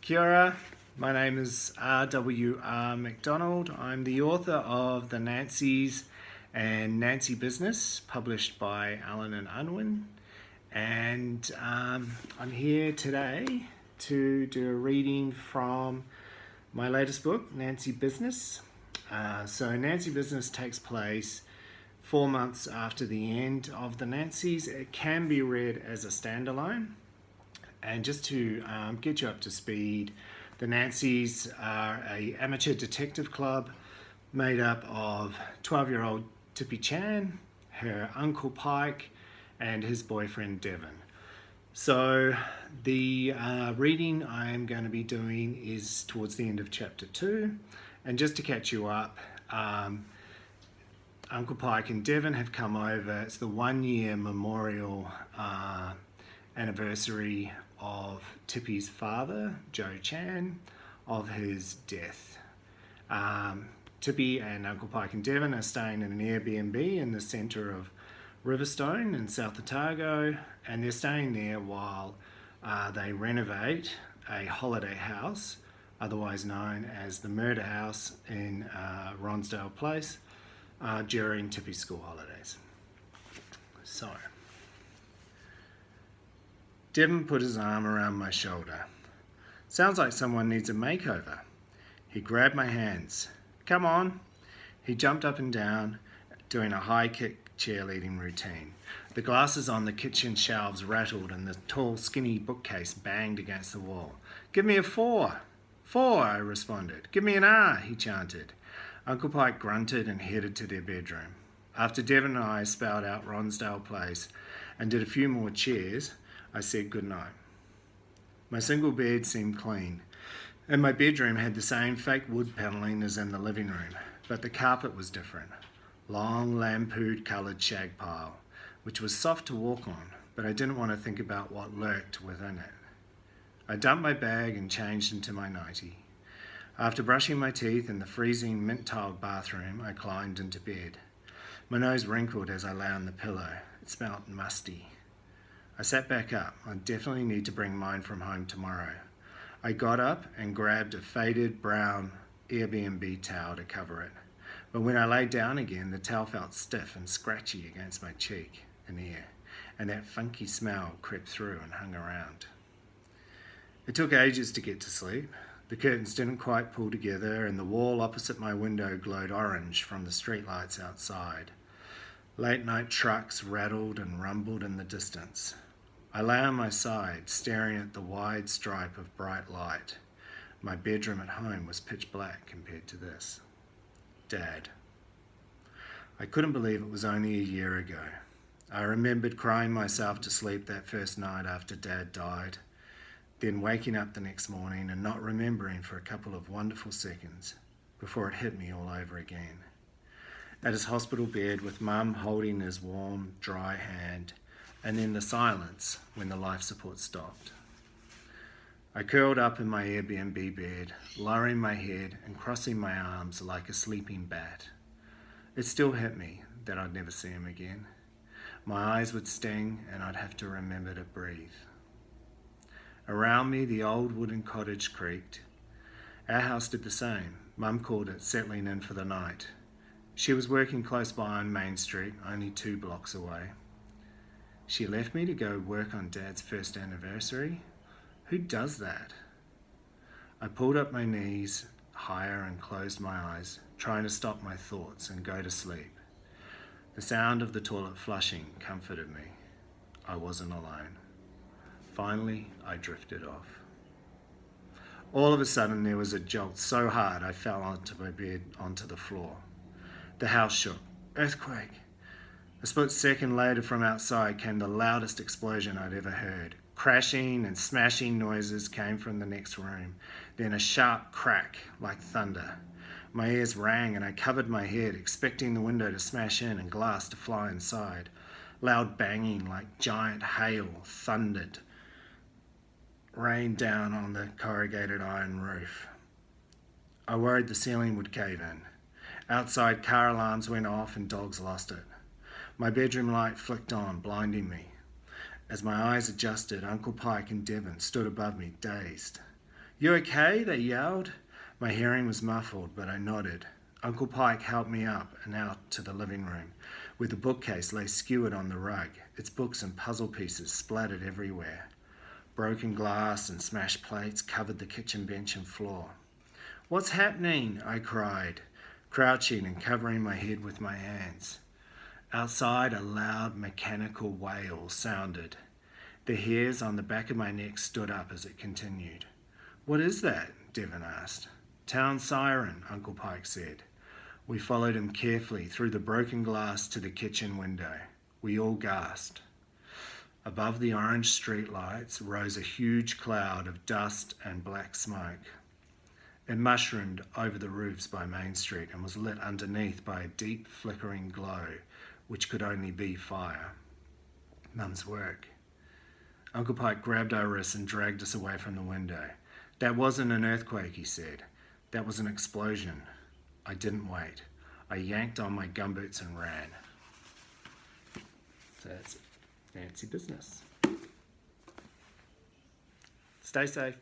Kia ora. My name is R.W.R. McDonald. I'm the author of The Nancy's and Nancy Business, published by Allen and Unwin. And I'm here today to do a reading from my latest book, Nancy Business. So Nancy Business takes place 4 months after the end of The Nancy's. It can be read as a standalone. And just to get you up to speed, the Nancy's are an amateur detective club made up of 12-year-old Tippy Chan, her uncle Pike, and his boyfriend Devon. So the reading I'm going to be doing is towards the end of chapter 2. And just to catch you up, Uncle Pike and Devon have come over. It's the 1-year memorial anniversary of Tippy's father, Joe Chan, of his death. Tippy and Uncle Pike and Devon are staying in an Airbnb in the centre of Riverstone in South Otago, and they're staying there while they renovate a holiday house, otherwise known as the Murder House in Ronsdale Place, during Tippy's school holidays. So, Devon put his arm around my shoulder. Sounds like someone needs a makeover. He grabbed my hands. Come on. He jumped up and down, doing a high kick cheerleading routine. The glasses on the kitchen shelves rattled and the tall, skinny bookcase banged against the wall. Give me a 4. 4, I responded. Give me an R, he chanted. Uncle Pike grunted and headed to their bedroom. After Devon and I spelled out Ronsdale Place and did a few more cheers, I said goodnight. My single bed seemed clean, and my bedroom had the same fake wood panelling as in the living room, but the carpet was different. Long, lampood coloured shag pile, which was soft to walk on, but I didn't want to think about what lurked within it. I dumped my bag and changed into my nightie. After brushing my teeth in the freezing mint-tiled bathroom, I climbed into bed. My nose wrinkled as I lay on the pillow. It smelled musty. I sat back up. I definitely need to bring mine from home tomorrow. I got up and grabbed a faded brown Airbnb towel to cover it. But when I lay down again, the towel felt stiff and scratchy against my cheek and ear, and that funky smell crept through and hung around. It took ages to get to sleep. The curtains didn't quite pull together, and the wall opposite my window glowed orange from the streetlights outside. Late-night trucks rattled and rumbled in the distance. I lay on my side, staring at the wide stripe of bright light. My bedroom at home was pitch black compared to this. Dad. I couldn't believe it was only a year ago. I remembered crying myself to sleep that first night after Dad died, then waking up the next morning and not remembering for a couple of wonderful seconds before it hit me all over again. At his hospital bed with Mum holding his warm, dry hand, and then the silence when the life support stopped. I curled up in my Airbnb bed, lowering my head and crossing my arms like a sleeping bat. It still hit me that I'd never see him again. My eyes would sting and I'd have to remember to breathe. Around me, the old wooden cottage creaked. Our house did the same. Mum called it settling in for the night. She was working close by on Main Street, only 2 blocks away. She left me to go work on Dad's first anniversary? Who does that? I pulled up my knees higher and closed my eyes, trying to stop my thoughts and go to sleep. The sound of the toilet flushing comforted me. I wasn't alone. Finally, I drifted off. All of a sudden, there was a jolt so hard I fell onto my bed, onto the floor. The house shook. Earthquake. A split second later from outside came the loudest explosion I'd ever heard. Crashing and smashing noises came from the next room, then a sharp crack like thunder. My ears rang and I covered my head, expecting the window to smash in and glass to fly inside. Loud banging like giant hail thundered, rained down on the corrugated iron roof. I worried the ceiling would cave in. Outside, car alarms went off and dogs lost it. My bedroom light flicked on, blinding me. As my eyes adjusted, Uncle Pike and Devon stood above me, dazed. You okay? They yelled. My hearing was muffled, but I nodded. Uncle Pike helped me up and out to the living room, where the bookcase lay skewered on the rug, its books and puzzle pieces splattered everywhere. Broken glass and smashed plates covered the kitchen bench and floor. "What's happening?" I cried, crouching and covering my head with my hands. Outside, a loud mechanical wail sounded. The hairs on the back of my neck stood up as it continued. "What is that?" Devon asked. "Town siren," Uncle Pike said. We followed him carefully through the broken glass to the kitchen window. We all gasped. Above the orange streetlights rose a huge cloud of dust and black smoke. It mushroomed over the roofs by Main Street and was lit underneath by a deep flickering glow, which could only be fire. Mum's work. Uncle Pike grabbed our wrists and dragged us away from the window. "That wasn't an earthquake," he said. "That was an explosion." I didn't wait. I yanked on my gumboots and ran. So that's fancy business. Stay safe.